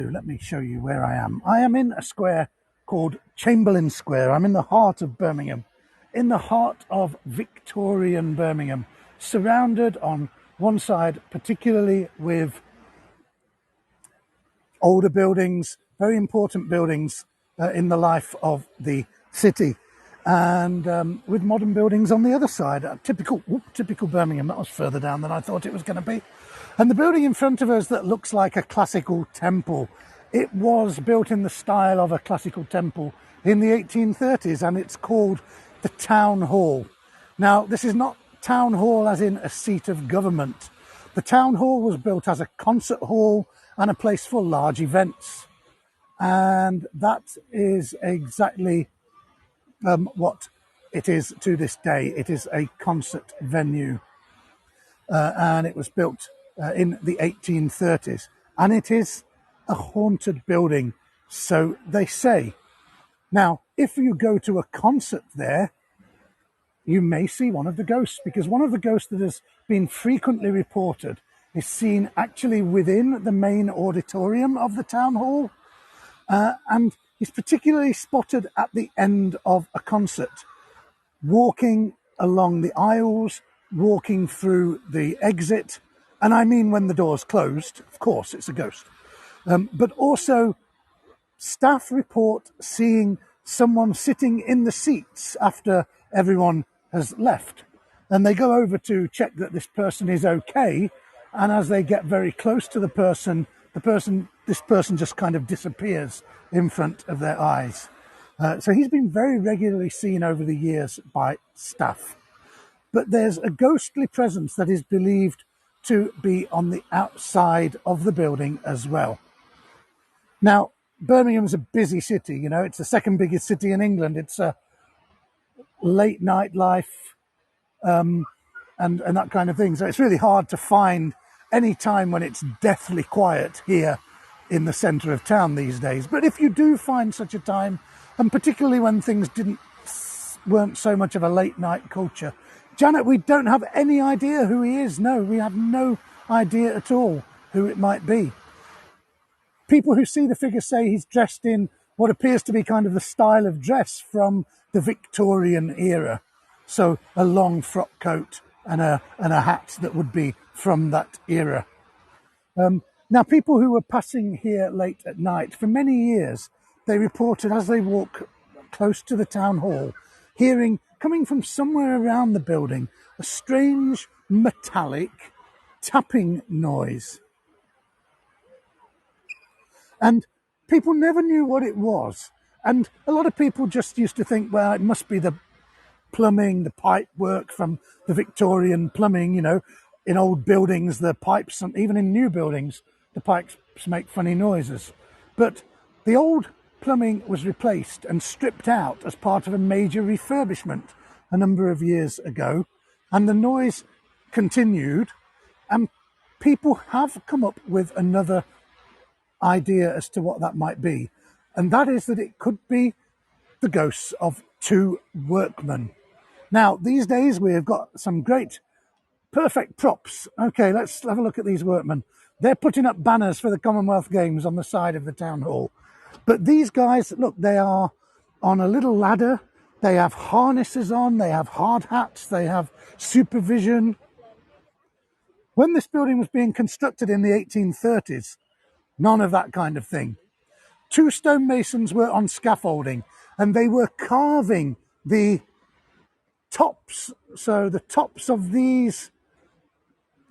Let me show you where I am. I am in a square called Chamberlain Square. I'm in the heart of Birmingham, in the heart of Victorian Birmingham, surrounded on one side particularly with older buildings, very important buildings in the life of the city, and with modern buildings on the other side. Typical Birmingham. That was further down than I thought it was going to be. And the building in front of us that looks like a classical temple, it was built in the style of a classical temple in the 1830s, and it's called the Town Hall. Now, this is not Town Hall as in a seat of government. The Town Hall was built as a concert hall and a place for large events. And that is exactly what it is to this day. It is a concert venue. And it was built in the 1830s. And it is a haunted building, so they say. Now, if you go to a concert there, you may see one of the ghosts, because one of the ghosts that has been frequently reported is seen actually within the main auditorium of the town hall, and he's particularly spotted at the end of a concert, walking along the aisles, walking through the exit, and I mean when the door's closed. Of course it's a ghost, but also staff report seeing someone sitting in the seats after everyone has left, and they go over to check that this person is okay, and as they get very close to this person just kind of disappears in front of their eyes. So he's been very regularly seen over the years by staff. But there's a ghostly presence that is believed to be on the outside of the building as well. Now, Birmingham's a busy city, you know, it's the second biggest city in England. It's a late night life and that kind of thing. So it's really hard to find any time when it's deathly quiet here in the centre of town these days. But if you do find such a time, and particularly when things weren't so much of a late night culture, Janet, we don't have any idea who he is. No, we have no idea at all who it might be. People who see the figure say he's dressed in what appears to be kind of the style of dress from the Victorian era. So a long frock coat and a hat that would be from that era. Now, people who were passing here late at night, for many years, they reported as they walk close to the town hall, hearing, coming from somewhere around the building, a strange metallic tapping noise. And people never knew what it was. And a lot of people just used to think, well, it must be the plumbing, the pipe work from the Victorian plumbing, you know. In old buildings, the pipes, and even in new buildings, the pipes make funny noises. But the old plumbing was replaced and stripped out as part of a major refurbishment a number of years ago. And the noise continued. And people have come up with another idea as to what that might be. And that is that it could be the ghosts of two workmen. Now, these days, we've got some great perfect props. Okay, let's have a look at these workmen. They're putting up banners for the Commonwealth Games on the side of the town hall. But these guys, look, they are on a little ladder. They have harnesses on. They have hard hats. They have supervision. When this building was being constructed in the 1830s, none of that kind of thing. Two stonemasons were on scaffolding, and they were carving the tops. So the tops of these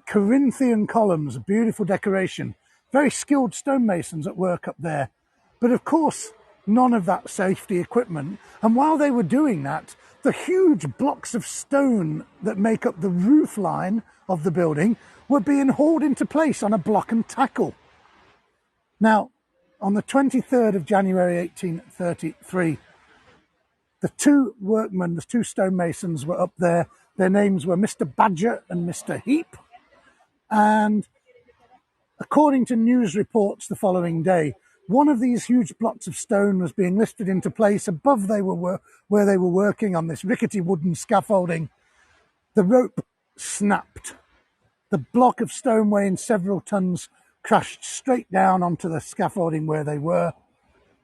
Corinthian columns, a beautiful decoration, very skilled stonemasons at work up there. But of course, none of that safety equipment. And while they were doing that, the huge blocks of stone that make up the roof line of the building were being hauled into place on a block and tackle. Now, on the 23rd of January 1833, the two workmen, the two stonemasons were up there. Their names were Mr. Badger and Mr. Heap. And according to news reports the following day, one of these huge blocks of stone was being lifted into place above where they were working on this rickety wooden scaffolding. The rope snapped. The block of stone weighing several tons crashed straight down onto the scaffolding where they were.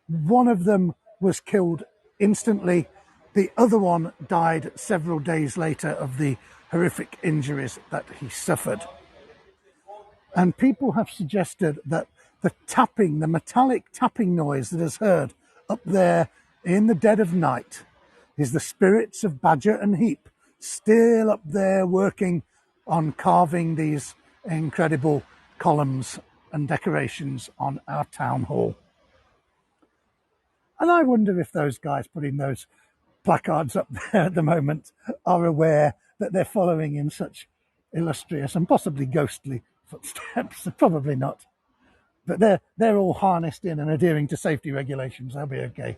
One of them was killed instantly. The other one died several days later of the horrific injuries that he suffered. And people have suggested that the tapping, the metallic tapping noise that is heard up there in the dead of night is the spirits of Badger and Heap still up there working on carving these incredible columns and decorations on our town hall. And I wonder if those guys putting those placards up there at the moment are aware that they're following in such illustrious and possibly ghostly footsteps. Probably not. But they're all harnessed in and adhering to safety regulations. They'll be okay.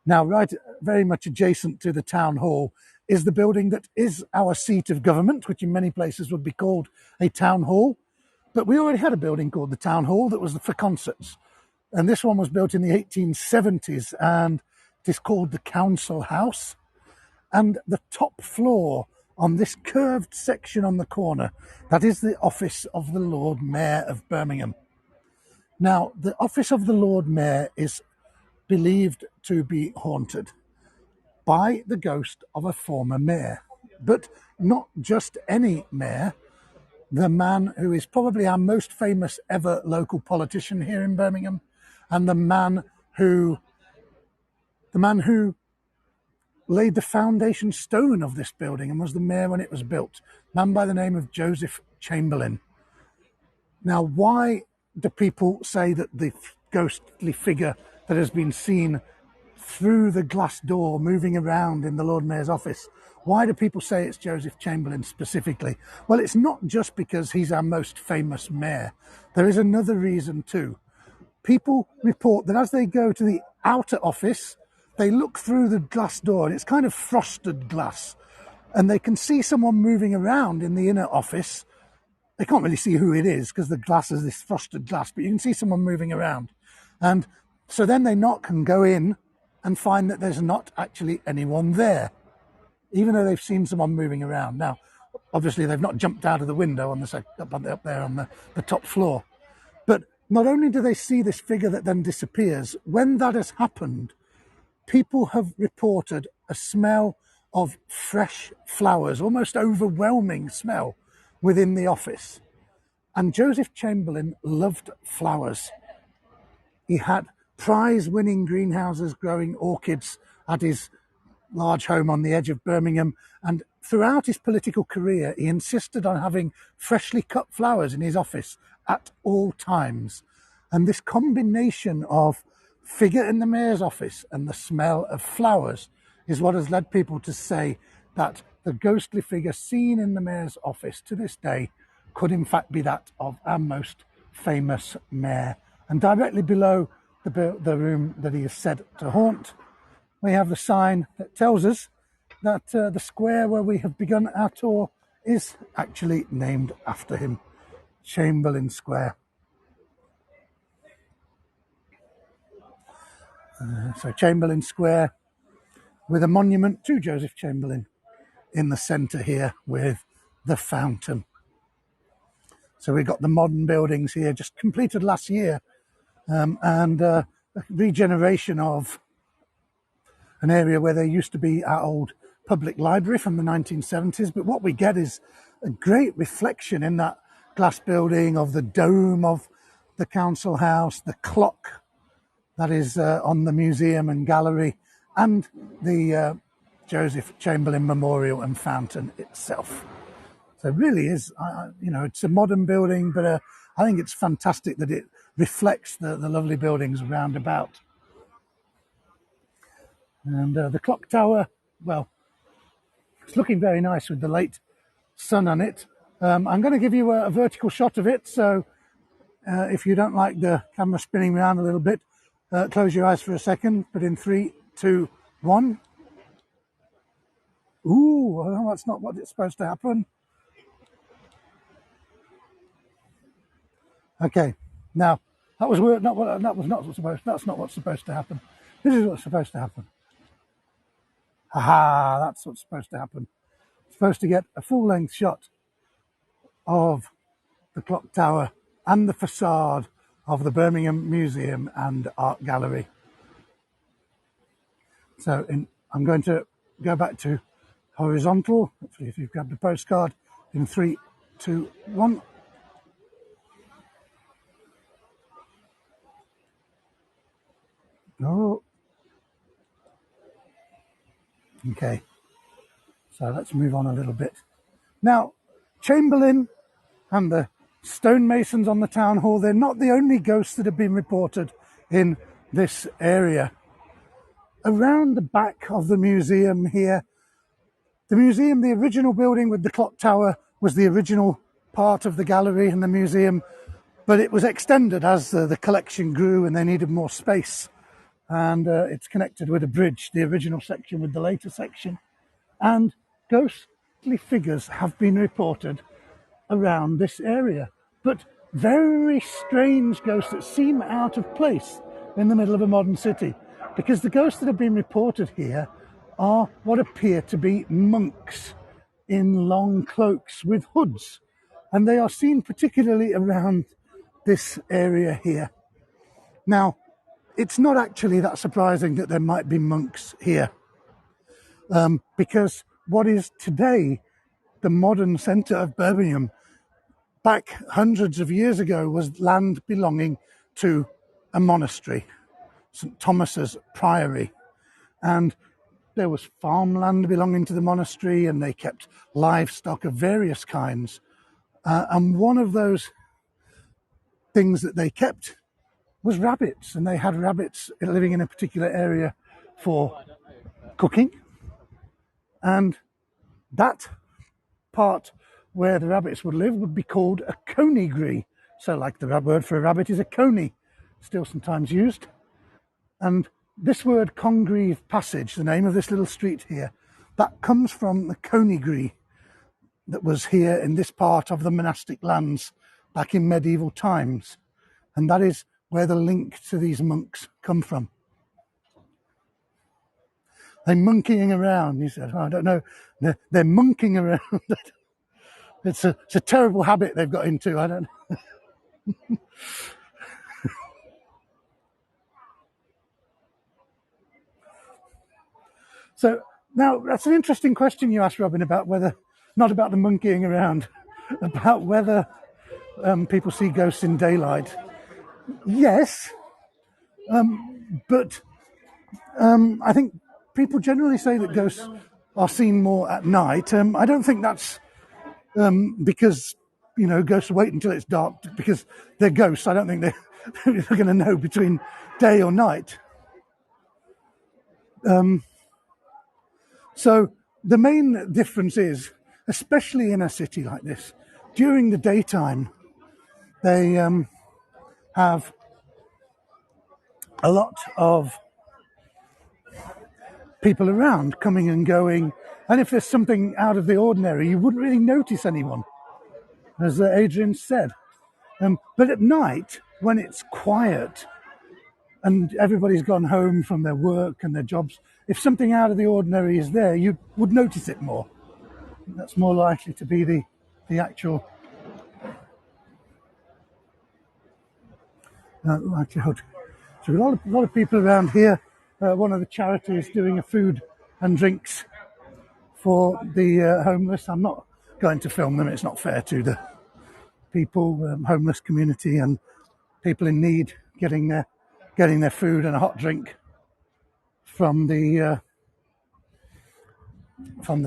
Now, right, very much adjacent to the town hall is the building that is our seat of government, which in many places would be called a town hall. But we already had a building called the town hall that was for concerts. And this one was built in the 1870s, and it is called the Council House. And the top floor on this curved section on the corner, that is the office of the Lord Mayor of Birmingham. Now, the office of the Lord Mayor is believed to be haunted by the ghost of a former mayor, but not just any mayor. The man who is probably our most famous ever local politician here in Birmingham, and the man who laid the foundation stone of this building and was the mayor when it was built, a man by the name of Joseph Chamberlain. Now, why do people say that the ghostly figure that has been seen through the glass door moving around in the Lord Mayor's office, why do people say it's Joseph Chamberlain specifically? Well, it's not just because he's our most famous mayor. There is another reason too. People report that as they go to the outer office, they look through the glass door, and it's kind of frosted glass, and they can see someone moving around in the inner office. They can't really see who it is because the glass is this frosted glass, but you can see someone moving around. And so then they knock and go in and find that there's not actually anyone there, even though they've seen someone moving around. Now, obviously, they've not jumped out of the window on up there on the top floor. But not only do they see this figure that then disappears, when that has happened, people have reported a smell of fresh flowers, almost overwhelming smell within the office. And Joseph Chamberlain loved flowers. He had prize-winning greenhouses growing orchids at his large home on the edge of Birmingham. And throughout his political career, he insisted on having freshly cut flowers in his office at all times. And this combination of figure in the mayor's office and the smell of flowers is what has led people to say that the ghostly figure seen in the mayor's office to this day could in fact be that of our most famous mayor. And directly below the room that he is said to haunt, we have the sign that tells us that the square where we have begun our tour is actually named after him, Chamberlain Square. So Chamberlain Square with a monument to Joseph Chamberlain in the centre here with the fountain. So we've got the modern buildings here just completed last year, and a regeneration of an area where there used to be our old public library from the 1970s. But what we get is a great reflection in that glass building of the dome of the council house, the clock that is on the museum and gallery, and the Joseph Chamberlain Memorial and Fountain itself. So it really is, it's a modern building, but I think it's fantastic that it reflects the lovely buildings round about. And the clock tower, well, it's looking very nice with the late sun on it. I'm going to give you a vertical shot of it, so if you don't like the camera spinning around a little bit, close your eyes for a second, but in 3, 2, 1. Ooh, well, that's not what it's supposed to happen. Okay, now that's not what's supposed to happen. This is what's supposed to happen. Haha, that's what's supposed to happen. It's supposed to get a full-length shot of the clock tower and the facade of the Birmingham Museum and Art Gallery. So I'm going to go back to horizontal. Hopefully, if you've grabbed the postcard, in 3, 2, 1. Oh, okay. So let's move on a little bit. Now, Chamberlain and the stonemasons on the town hall, they're not the only ghosts that have been reported in this area. Around the back of the museum here, the museum, the original building with the clock tower, was the original part of the gallery and the museum, but it was extended as the collection grew and they needed more space. And it's connected with a bridge, the original section with the later section. And ghostly figures have been reported around this area, but very strange ghosts that seem out of place in the middle of a modern city, because the ghosts that have been reported here are what appear to be monks in long cloaks with hoods, and they are seen particularly around this area here. Now, it's not actually that surprising that there might be monks here, because what is today the modern centre of Birmingham, back hundreds of years ago, was land belonging to a monastery, St Thomas's Priory, and there was farmland belonging to the monastery, and they kept livestock of various kinds, and one of those things that they kept was rabbits, and they had rabbits living in a particular area for cooking, and that part where the rabbits would live would be called a conigree. So like the word for a rabbit is a coney, still sometimes used. And this word Congreve Passage, the name of this little street here, that comes from the conigree that was here in this part of the monastic lands back in medieval times. And that is where the link to these monks come from. They're monkeying around, he said. Oh, I don't know. They're monking around. It's a terrible habit they've got into. I don't know. So now that's an interesting question you asked, Robin, about whether, not about the monkeying around, about whether people see ghosts in daylight. Yes, but I think people generally say that ghosts are seen more at night. I don't think that's because, ghosts wait until it's dark because they're ghosts. I don't think they're going to know between day or night. So the main difference is, especially in a city like this, during the daytime, they have a lot of people around coming and going. And if there's something out of the ordinary, you wouldn't really notice anyone, as Adrian said. But at night, when it's quiet and everybody's gone home from their work and their jobs, if something out of the ordinary is there, you would notice it more. That's more likely to be the actual likelihood. So a lot of people around here. One of the charities doing a food and drinks for the homeless. I'm not going to film them. It's not fair to the people, homeless community and people in need, getting their food and a hot drink from the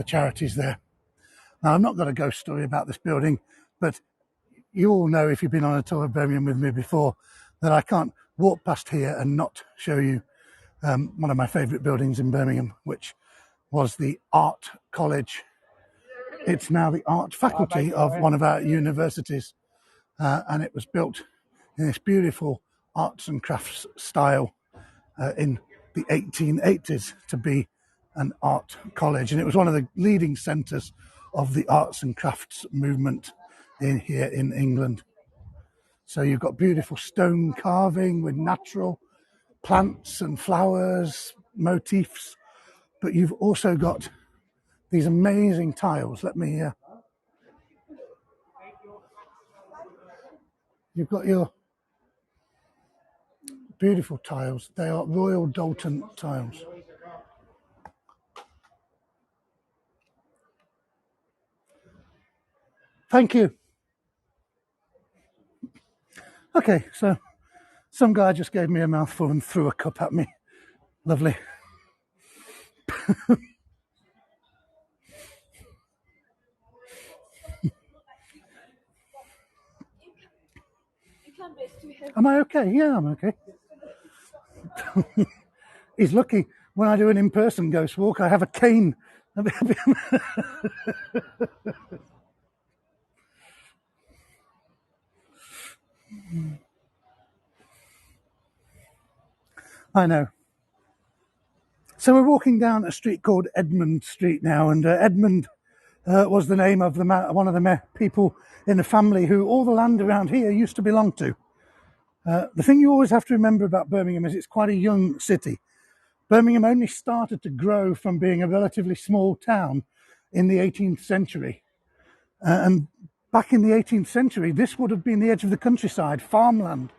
charities there. Now, I've not got a ghost story about this building, but you all know, if you've been on a tour of Birmingham with me before, that I can't walk past here and not show you one of my favourite buildings in Birmingham, which was the Art College. It's now the art faculty of one of our universities, and it was built in this beautiful arts and crafts style in the 1880s to be an art college, and it was one of the leading centres of the arts and crafts movement here in England. So you've got beautiful stone carving with natural plants and flowers, motifs, but you've also got these amazing tiles. Let me You've got your beautiful tiles. They are Royal Dalton tiles. Thank you. Okay, so some guy just gave me a mouthful and threw a cup at me. Lovely. Am I okay? Yeah, I'm okay. He's lucky when I do an in-person ghost walk, I have a cane. I know. So we're walking down a street called Edmund Street now, and Edmund was the name of one of the people in the family who all the land around here used to belong to. The thing you always have to remember about Birmingham is it's quite a young city. Birmingham only started to grow from being a relatively small town in the 18th century. And back in the 18th century, this would have been the edge of the countryside, farmland.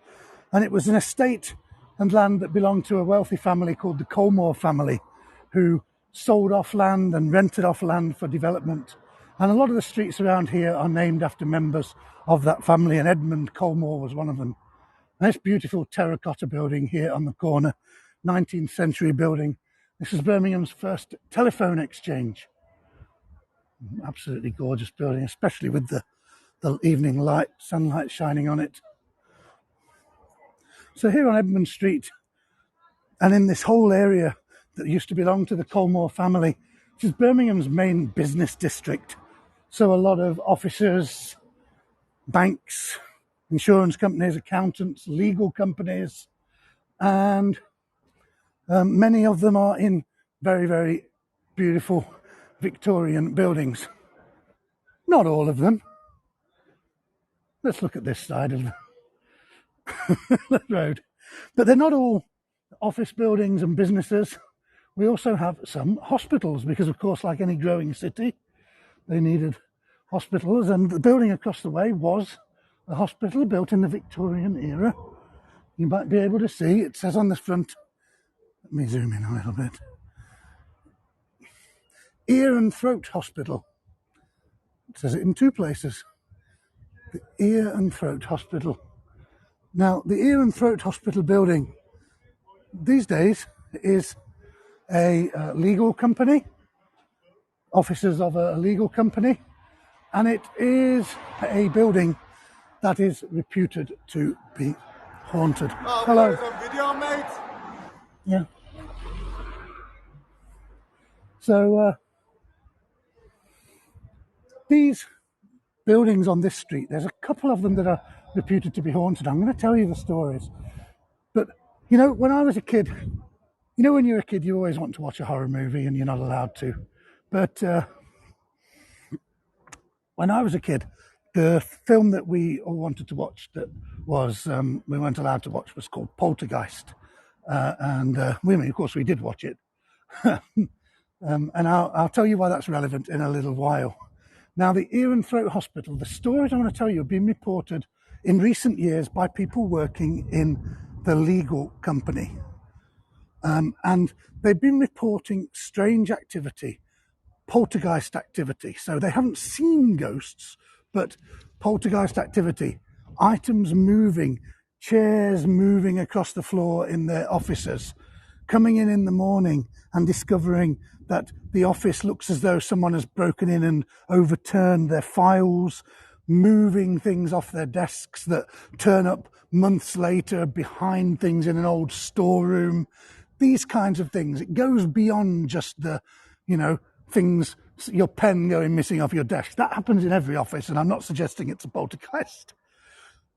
And it was an estate and land that belonged to a wealthy family called the Colmore family, who sold off land and rented off land for development. And a lot of the streets around here are named after members of that family, and Edmund Colmore was one of them. And this beautiful terracotta building here on the corner, 19th century building. This is Birmingham's first telephone exchange. Absolutely gorgeous building, especially with the evening light, sunlight shining on it. So here on Edmund Street, and in this whole area that used to belong to the Colmore family, which is Birmingham's main business district. So a lot of offices, banks, insurance companies, accountants, legal companies, and many of them are in very, very beautiful Victorian buildings. Not all of them. Let's look at this side of the road. But they're not all office buildings and businesses. We also have some hospitals because, of course, like any growing city, they needed hospitals. And the building across the way was a hospital built in the Victorian era. You might be able to see, it says on the front, let me zoom in a little bit, Ear and Throat Hospital. It says it in two places. The Ear and Throat Hospital. Now, the Ear and Throat Hospital building these days is a legal company, offices of a legal company, and it is a building that is reputed to be haunted. Oh, hello. On video, mate. Yeah. So these buildings on this street, there's a couple of them that are reputed to be haunted. I'm going to tell you the stories. But, you know, when I was a kid, you know, when you're a kid, you always want to watch a horror movie and you're not allowed to. But when I was a kid, the film that we all wanted to watch that was we weren't allowed to watch was called Poltergeist. And of course, we did watch it. And I'll tell you why that's relevant in a little while. Now, the Ear and Throat Hospital, the stories I want to tell you have been reported in recent years by people working in the legal company. And they've been reporting strange activity, poltergeist activity. So they haven't seen ghosts, but poltergeist activity, items moving, chairs moving across the floor in their offices, coming in the morning and discovering that the office looks as though someone has broken in and overturned their files, moving things off their desks that turn up months later behind things in an old storeroom. These kinds of things. It goes beyond just the, things, your pen going missing off your desk. That happens in every office, and I'm not suggesting it's a poltergeist.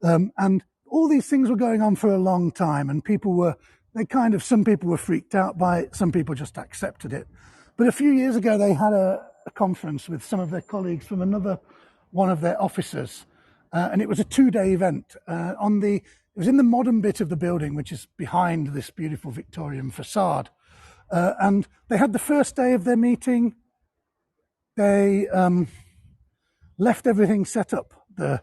And all these things were going on for a long time, and some people were freaked out by it, some people just accepted it. But a few years ago, they had a conference with some of their colleagues from another one of their offices, and it was a 2-day event. It was in the modern bit of the building, which is behind this beautiful Victorian facade. And they had the first day of their meeting. They left everything set up. The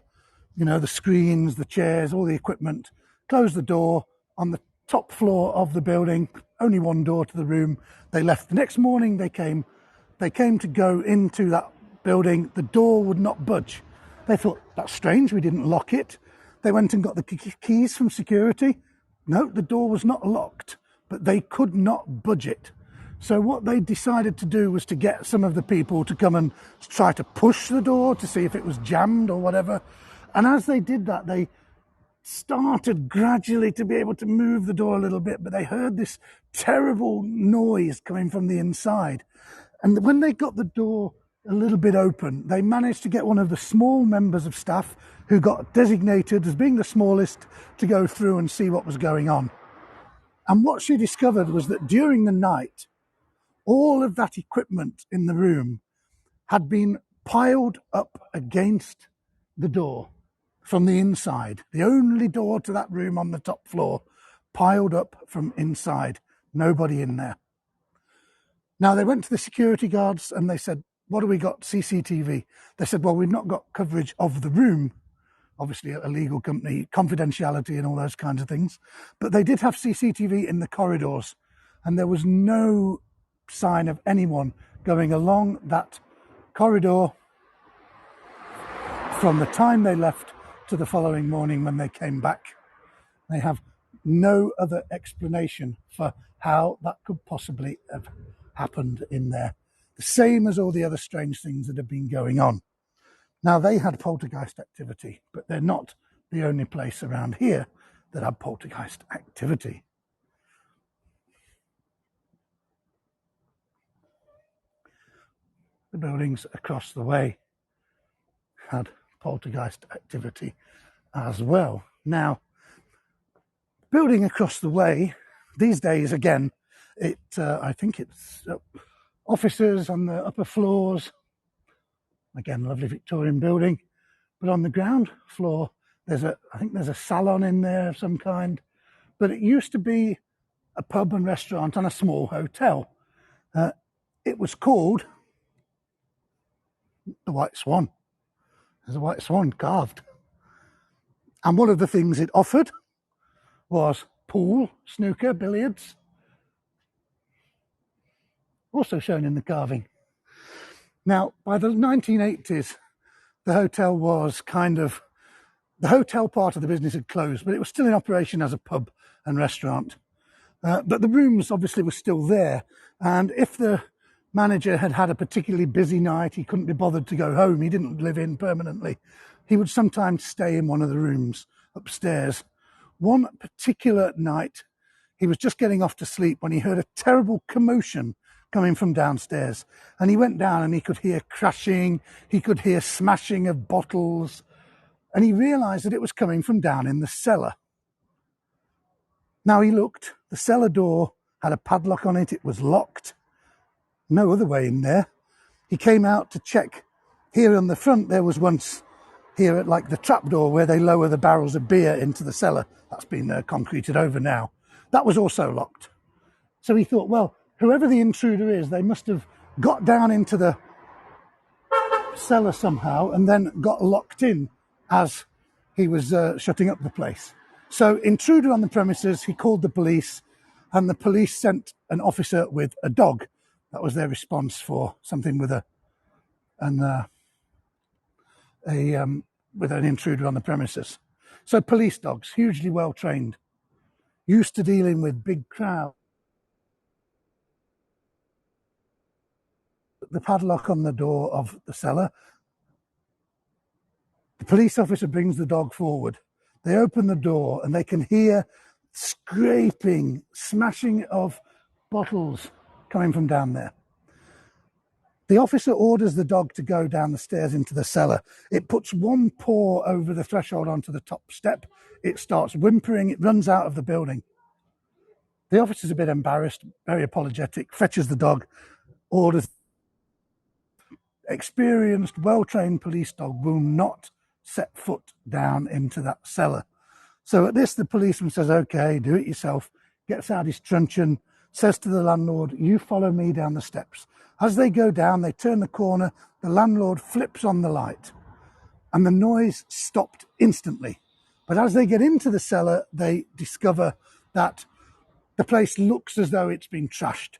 you know, the screens, the chairs, all the equipment, closed the door on the top floor of the building, only one door to the room. They left. The next morning they came to go into that building. The door would not budge. They thought, that's strange, we didn't lock it. They went and got the keys from security. No, the door was not locked, but they could not budge it. So what they decided to do was to get some of the people to come and try to push the door to see if it was jammed or whatever. And as they did that, they started gradually to be able to move the door a little bit, but they heard this terrible noise coming from the inside. And when they got the door a little bit open, they managed to get one of the small members of staff who got designated as being the smallest to go through and see what was going on. And what she discovered was that during the night, all of that equipment in the room had been piled up against the door from the inside. The only door to that room on the top floor, piled up from inside. Nobody in there. Now, they went to the security guards and they said, what do we got? CCTV. They said, well, we've not got coverage of the room. Obviously, a legal company, confidentiality and all those kinds of things. But they did have CCTV in the corridors, and there was no sign of anyone going along that corridor from the time they left to the following morning when they came back. They have no other explanation for how that could possibly have happened in there. The same as all the other strange things that have been going on. Now, they had poltergeist activity, but they're not the only place around here that had poltergeist activity. The buildings across the way had poltergeist activity as well. Now, building across the way, these days, again, I think it's offices on the upper floors. Again, lovely Victorian building. But on the ground floor, I think there's a salon in there of some kind. But it used to be a pub and restaurant and a small hotel. It was called the White Swan. There's a white swan carved. And one of the things it offered was pool, snooker, billiards. Also shown in the carving. Now, by the 1980s, the hotel was the hotel part of the business had closed, but it was still in operation as a pub and restaurant. But the rooms obviously were still there. And if the manager had had a particularly busy night, he couldn't be bothered to go home, he didn't live in permanently, he would sometimes stay in one of the rooms upstairs. One particular night, he was just getting off to sleep when he heard a terrible commotion coming from downstairs. And he went down and he could hear crashing, he could hear smashing of bottles, and he realised that it was coming from down in the cellar. Now he looked, the cellar door had a padlock on it, it was locked, no other way in there. He came out to check. Here on the front there was once, here at like the trapdoor where they lower the barrels of beer into the cellar. That's been concreted over now. That was also locked. So he thought, well, whoever the intruder is, they must have got down into the cellar somehow and then got locked in as he was shutting up the place. So, intruder on the premises, he called the police, and the police sent an officer with a dog. That was their response for something with an intruder on the premises. So, police dogs, hugely well trained, used to dealing with big crowds. The padlock on the door of the cellar. The police officer brings the dog forward. They open the door and they can hear scraping, smashing of bottles coming from down there. The officer orders the dog to go down the stairs into the cellar. It puts one paw over the threshold onto the top step. It starts whimpering. It runs out of the building. The officer's a bit embarrassed, very apologetic, fetches the dog, orders. Experienced, well-trained police dog will not set foot down into that cellar. So at this, the policeman says, okay, do it yourself, gets out his truncheon, says to the landlord, you follow me down the steps. As they go down, they turn the corner, the landlord flips on the light. and the noise stopped instantly. But as they get into the cellar, they discover that the place looks as though it's been trashed.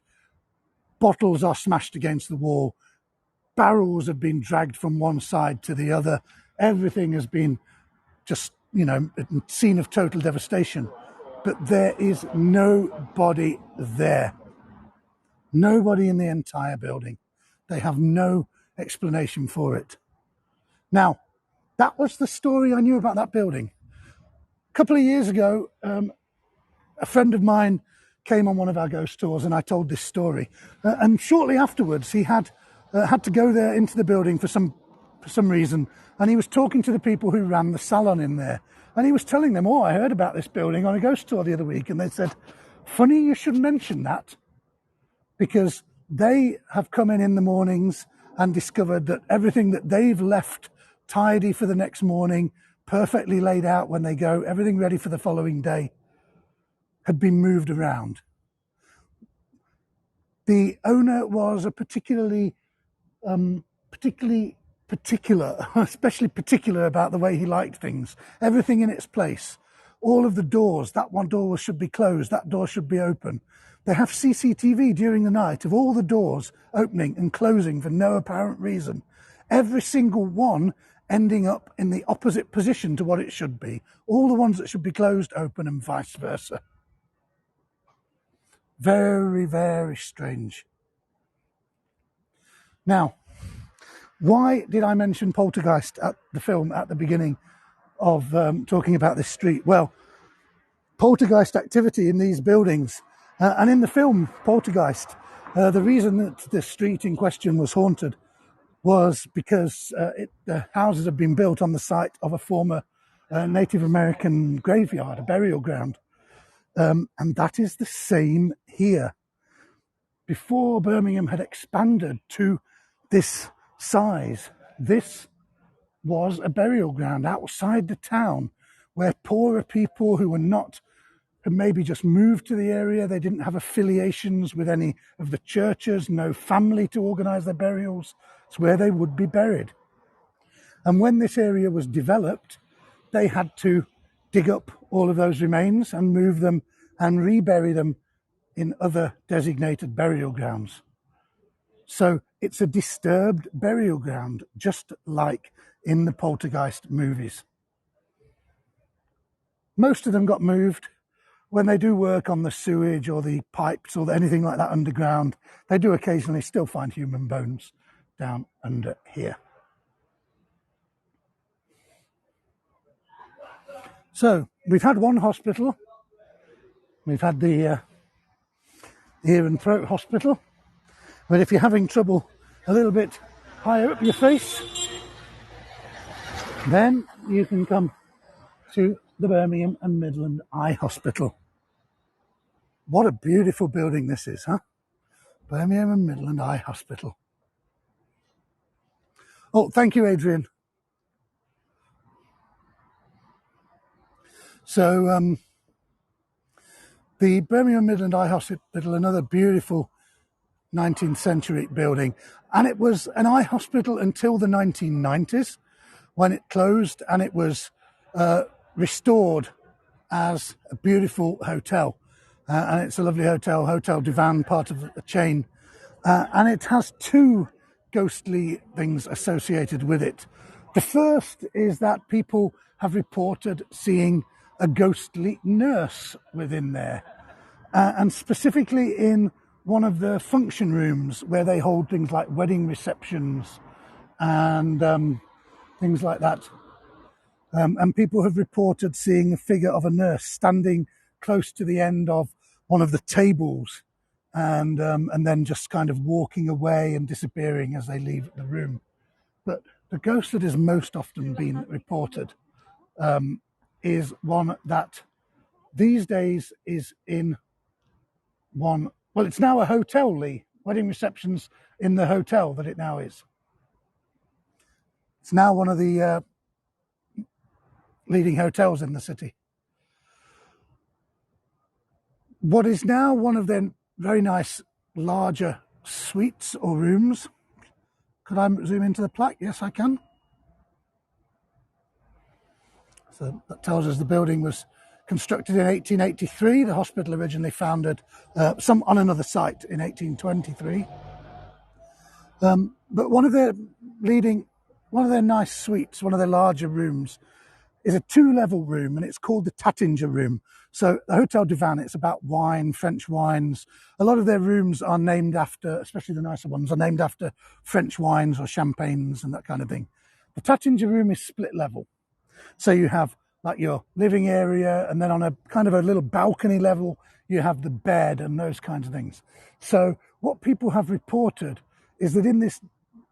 Bottles are smashed against the wall. Barrels have been dragged from one side to the other. Everything has been just, a scene of total devastation. But there is nobody there. Nobody in the entire building. They have no explanation for it. Now, that was the story I knew about that building. A couple of years ago, a friend of mine came on one of our ghost tours and I told this story. And shortly afterwards, he had to go there into the building for some reason. And he was talking to the people who ran the salon in there. And he was telling them, I heard about this building on a ghost tour the other week. And they said, funny you should mention that, because they have come in the mornings and discovered that everything that they've left tidy for the next morning, perfectly laid out when they go, everything ready for the following day, had been moved around. The owner was a particularly particular, especially particular about the way he liked things. Everything in its place. All of the doors, that one door should be closed, that door should be open. They have CCTV during the night of all the doors opening and closing for no apparent reason. Every single one ending up in the opposite position to what it should be. All the ones that should be closed open and vice versa. Very, very strange. Now, why did I mention Poltergeist at the film at the beginning of talking about this street? Well, poltergeist activity in these buildings, and in the film Poltergeist, the reason that the street in question was haunted was because the houses had been built on the site of a former Native American graveyard, a burial ground. And that is the same here. Before Birmingham had expanded to this size, this was a burial ground outside the town where poorer people who had maybe just moved to the area, they didn't have affiliations with any of the churches, no family to organise their burials. It's where they would be buried. And when this area was developed, they had to dig up all of those remains and move them and rebury them in other designated burial grounds. So it's a disturbed burial ground, just like in the Poltergeist movies. Most of them got moved. When they do work on the sewage or the pipes or anything like that underground, they do occasionally still find human bones down under here. So we've had one hospital. We've had the ear and throat hospital. But if you're having trouble a little bit higher up your face, then you can come to the Birmingham and Midland Eye Hospital. What a beautiful building this is, huh? Birmingham and Midland Eye Hospital. Oh, thank you, Adrian. So the Birmingham Midland Eye Hospital, another beautiful 19th century building. And it was an eye hospital until the 1990s when it closed, and it was restored as a beautiful hotel. And it's a lovely hotel, Hotel Divan, part of a chain. And it has two ghostly things associated with it. The first is that people have reported seeing a ghostly nurse within there. And specifically in one of the function rooms where they hold things like wedding receptions and things like that. And people have reported seeing a figure of a nurse standing close to the end of one of the tables and then just kind of walking away and disappearing as they leave the room. But the ghost that has most often been reported is one that these days is in one, well, it's now a hotel, Lee. Wedding receptions in the hotel that it now is. It's now one of the leading hotels in the city. What is now one of their very nice larger suites or rooms. Could I zoom into the plaque? Yes, I can. So that tells us the building was constructed in 1883. The hospital originally founded some on another site in 1823. But one of their nice suites, one of their larger rooms, is a 2-level room, and it's called the Tattinger room. So the Hotel du Vin, it's about wine, French wines. A lot of their rooms are named after, especially the nicer ones, are named after French wines or champagnes and that kind of thing. The Tattinger room is split level. So you have like your living area, and then on a kind of a little balcony level, you have the bed and those kinds of things. So what people have reported is that in this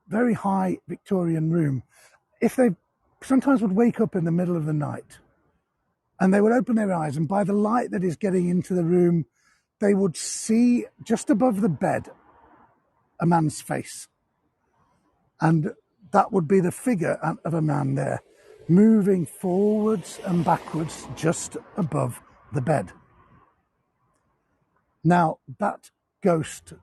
very high Victorian room, if they sometimes would wake up in the middle of the night and they would open their eyes, and by the light that is getting into the room, they would see just above the bed a man's face. And that would be the figure of a man there, moving forwards and backwards just above the bed. Now, that ghost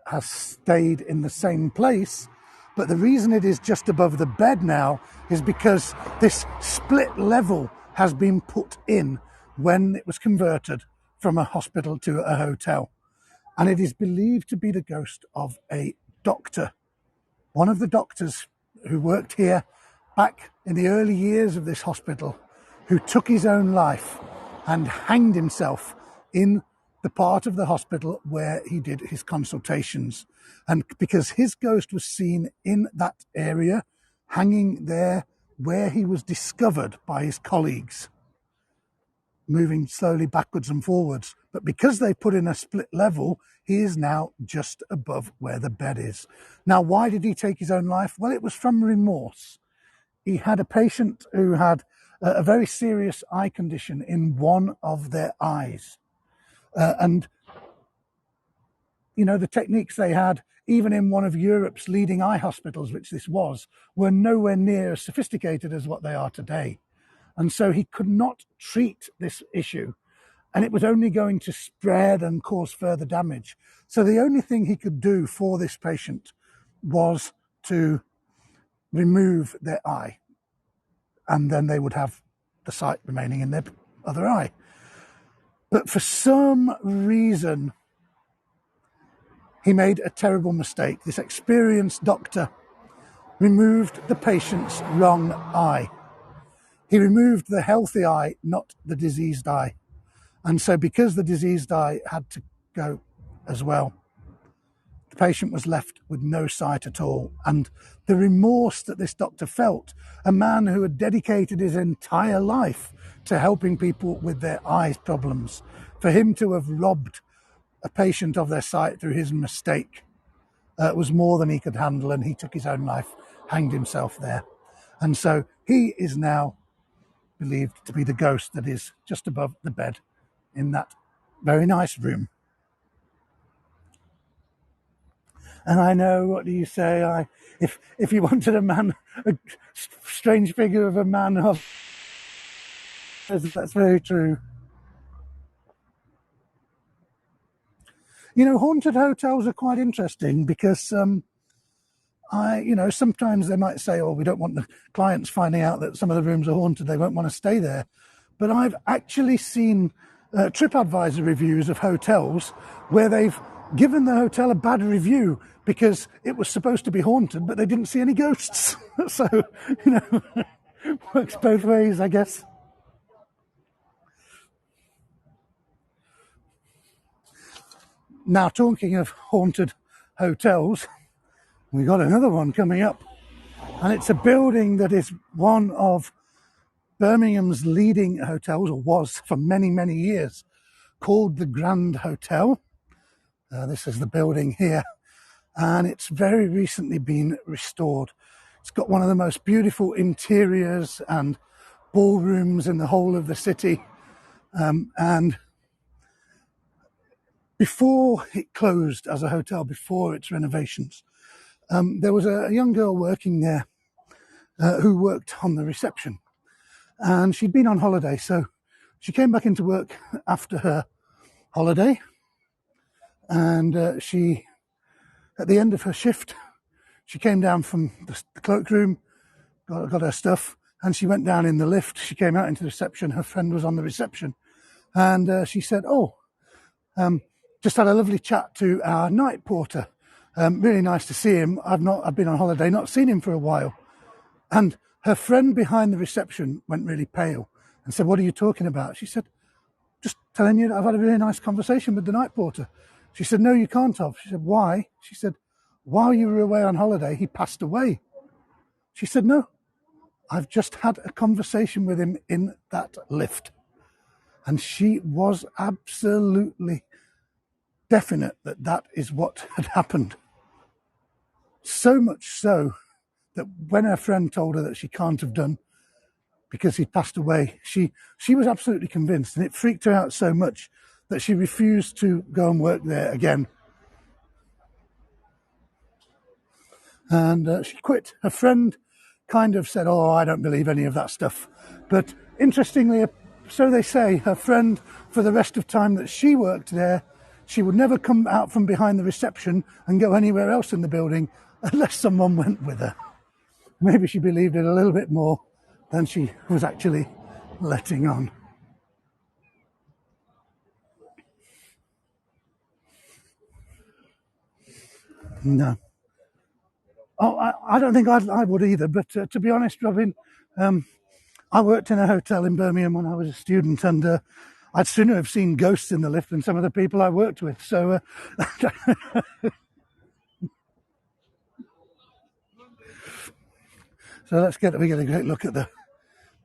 has stayed in the same place, but the reason it is just above the bed now is because this split level has been put in when it was converted from a hospital to a hotel. And it is believed to be the ghost of a doctor, one of the doctors who worked here back in the early years of this hospital, who took his own life and hanged himself in the part of the hospital where he did his consultations. And because his ghost was seen in that area, hanging there where he was discovered by his colleagues, moving slowly backwards and forwards. But because they put in a split level, he is now just above where the bed is. Now, why did he take his own life? Well, it was from remorse. He had a patient who had a very serious eye condition in one of their eyes. And, you know, the techniques they had, even in one of Europe's leading eye hospitals, which this was, were nowhere near as sophisticated as what they are today. And so he could not treat this issue, and it was only going to spread and cause further damage. So the only thing he could do for this patient was to remove their eye, and then they would have the sight remaining in their other eye. But for some reason, he made a terrible mistake. This experienced doctor removed the patient's wrong eye. He removed the healthy eye, not the diseased eye. And so because the diseased eye had to go as well, the patient was left with no sight at all. And the remorse that this doctor felt, a man who had dedicated his entire life to helping people with their eye problems, for him to have robbed a patient of their sight through his mistake, was more than he could handle, and he took his own life, hanged himself there. And so he is now believed to be the ghost that is just above the bed in that very nice room. And I know, what do you say? If you wanted a strange figure of a man, that's very true. You know, haunted hotels are quite interesting because sometimes they might say, oh, we don't want the clients finding out that some of the rooms are haunted. They won't want to stay there. But I've actually seen TripAdvisor reviews of hotels where they've given the hotel a bad review because it was supposed to be haunted, but they didn't see any ghosts. So, works both ways, I guess. Now, talking of haunted hotels, we got another one coming up, and it's a building that is one of Birmingham's leading hotels, or was for many, many years, called the Grand Hotel. This is the building here, and it's very recently been restored. It's got one of the most beautiful interiors and ballrooms in the whole of the city, and before it closed as a hotel, before its renovations, there was a young girl working there who worked on the reception, and she'd been on holiday, so she came back into work after her holiday, and she, at the end of her shift, she came down from the cloakroom, got her stuff, and she went down in the lift. She came out into the reception. Her friend was on the reception, and she said, just had a lovely chat to our night porter. Really nice to see him. I've been on holiday, not seen him for a while. And her friend behind the reception went really pale and said, "What are you talking about?" She said, "Just telling you that I've had a really nice conversation with the night porter." She said, "No, you can't have." She said, "Why?" She said, "While you were away on holiday, he passed away." She said, "No, I've just had a conversation with him in that lift." And she was absolutely definite that that is what had happened. So much so that when her friend told her that she can't have done because he passed away, she was absolutely convinced, and it freaked her out so much that she refused to go and work there again. And she quit. Her friend kind of said, "Oh, I don't believe any of that stuff." But interestingly, so they say, her friend, for the rest of time that she worked there, she would never come out from behind the reception and go anywhere else in the building unless someone went with her. Maybe she believed it a little bit more than she was actually letting on. No. Oh, I don't think I would either. But to be honest, Robin, I worked in a hotel in Birmingham when I was a student, and I'd sooner have seen ghosts in the lift than some of the people I worked with. So, so we get a great look at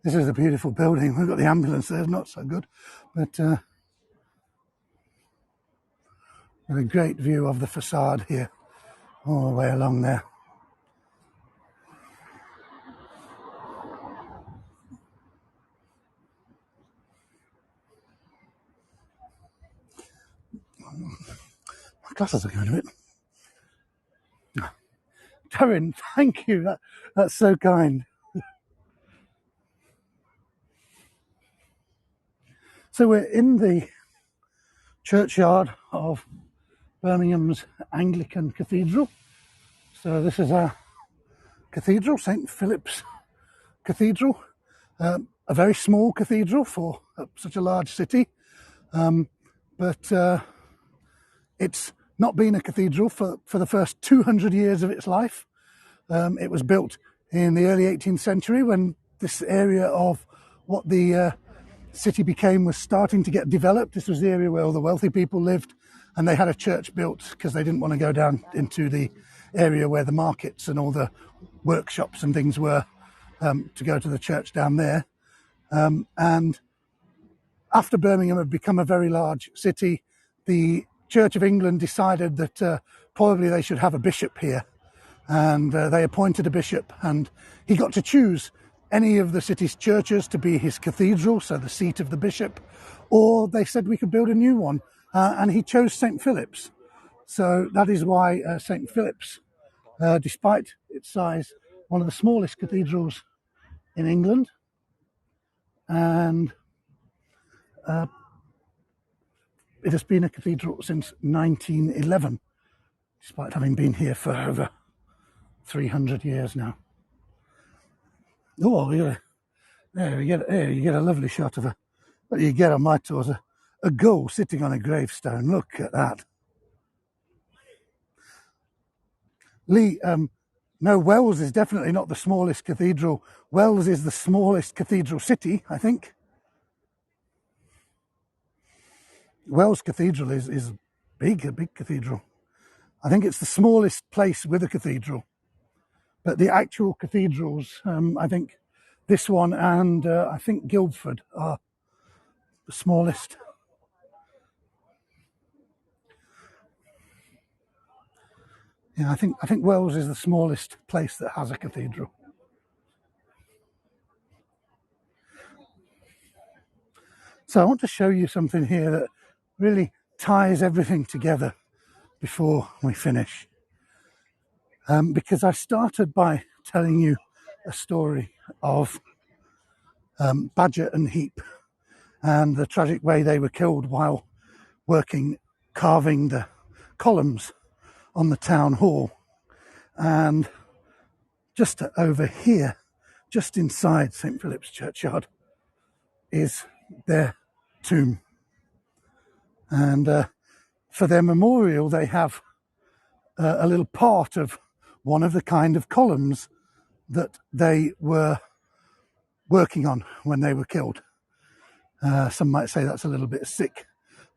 this is a beautiful building. We've got the ambulance there, not so good, but a great view of the facade here, all the way along there. My glasses are going a bit. Darren, thank you. That's so kind. So we're in the churchyard of Birmingham's Anglican Cathedral. So this is our cathedral, St. Philip's Cathedral. A very small cathedral for such a large city. But it's not been a cathedral for the first 200 years of its life. It was built in the early 18th century when this area of what the city became was starting to get developed. This was the area where all the wealthy people lived, and they had a church built because they didn't want to go down into the area where the markets and all the workshops and things were, to go to the church down there. And after Birmingham had become a very large city, the Church of England decided that probably they should have a bishop here. And they appointed a bishop, and he got to choose any of the city's churches to be his cathedral, so the seat of the bishop, or they said we could build a new one, and he chose St. Philip's. So that is why St. Philip's, despite its size, one of the smallest cathedrals in England, and it has been a cathedral since 1911, despite having been here for over 300 years now. Oh, you get a lovely shot of what you get on my tours, a gull sitting on a gravestone. Look at that. Lee, no, Wells is definitely not the smallest cathedral. Wells is the smallest cathedral city, I think. Wells Cathedral is big, a big cathedral. I think it's the smallest place with a cathedral. But the actual cathedrals, I think this one and I think Guildford are the smallest. Yeah, I think Wells is the smallest place that has a cathedral. So I want to show you something here that really ties everything together before we finish. Because I started by telling you a story of Badger and Heap and the tragic way they were killed while carving the columns on the town hall. And just over here, just inside St. Philip's Churchyard is their tomb. And for their memorial, they have a little part of one of the kind of columns that they were working on when they were killed. Some might say that's a little bit sick,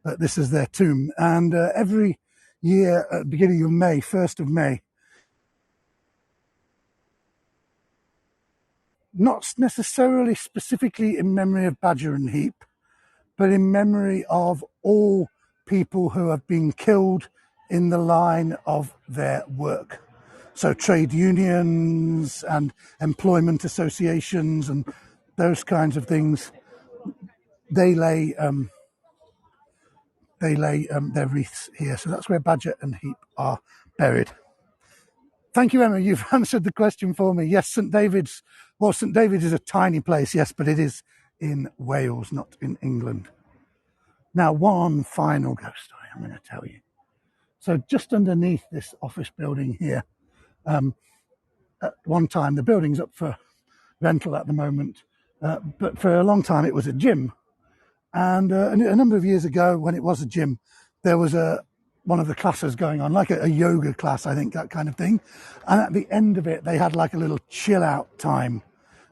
but this is their tomb. And every year at the beginning of May, 1st of May, not necessarily specifically in memory of Badger and Heap, but in memory of all people who have been killed in the line of their work. So trade unions and employment associations and those kinds of things, they lay their wreaths here. So that's where Badger and Heap are buried. Thank you, Emma. You've answered the question for me. Yes, St. David's. Well, St. David's is a tiny place, yes, but it is in Wales, not in England. Now, one final ghost story I'm going to tell you. So just underneath this office building here, at one time, the building's up for rental at the moment, but for a long time it was a gym. And a number of years ago, when it was a gym, there was one of the classes going on, like a yoga class, I think, that kind of thing. And at the end of it, they had like a little chill out time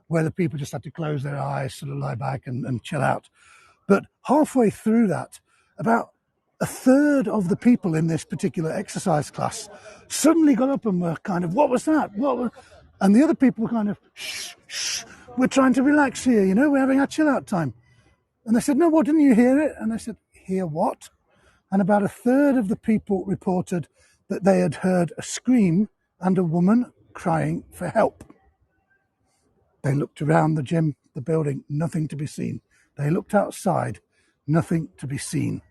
where the people just had to close their eyes, sort of lie back and chill out. But halfway through that, about a third of the people in this particular exercise class suddenly got up and were kind of, what was that? And the other people were kind of, shh, we're trying to relax here, we're having our chill out time. And they said, no, what, didn't you hear it? And I said, hear what? And about a third of the people reported that they had heard a scream and a woman crying for help. They looked around the gym, the building, nothing to be seen. They looked outside, nothing to be seen.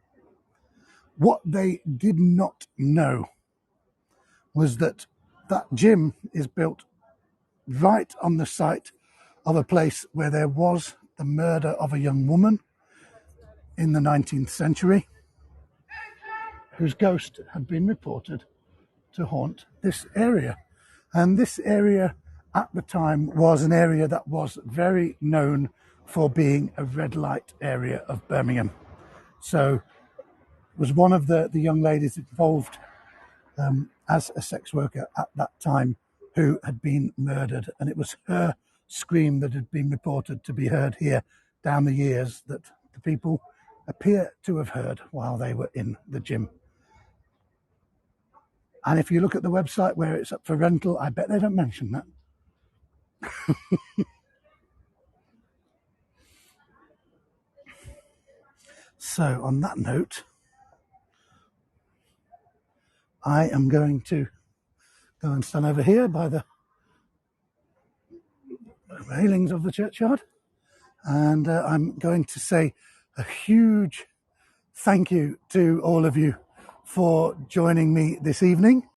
What they did not know was that gym is built right on the site of a place where there was the murder of a young woman in the 19th century, whose ghost had been reported to haunt this area. And this area at the time was an area that was very known for being a red light area of Birmingham. So it was one of the young ladies involved as a sex worker at that time who had been murdered. And it was her scream that had been reported to be heard here down the years that the people appear to have heard while they were in the gym. And if you look at the website where it's up for rental, I bet they don't mention that. So on that note, I am going to go and stand over here by the railings of the churchyard, and I'm going to say a huge thank you to all of you for joining me this evening.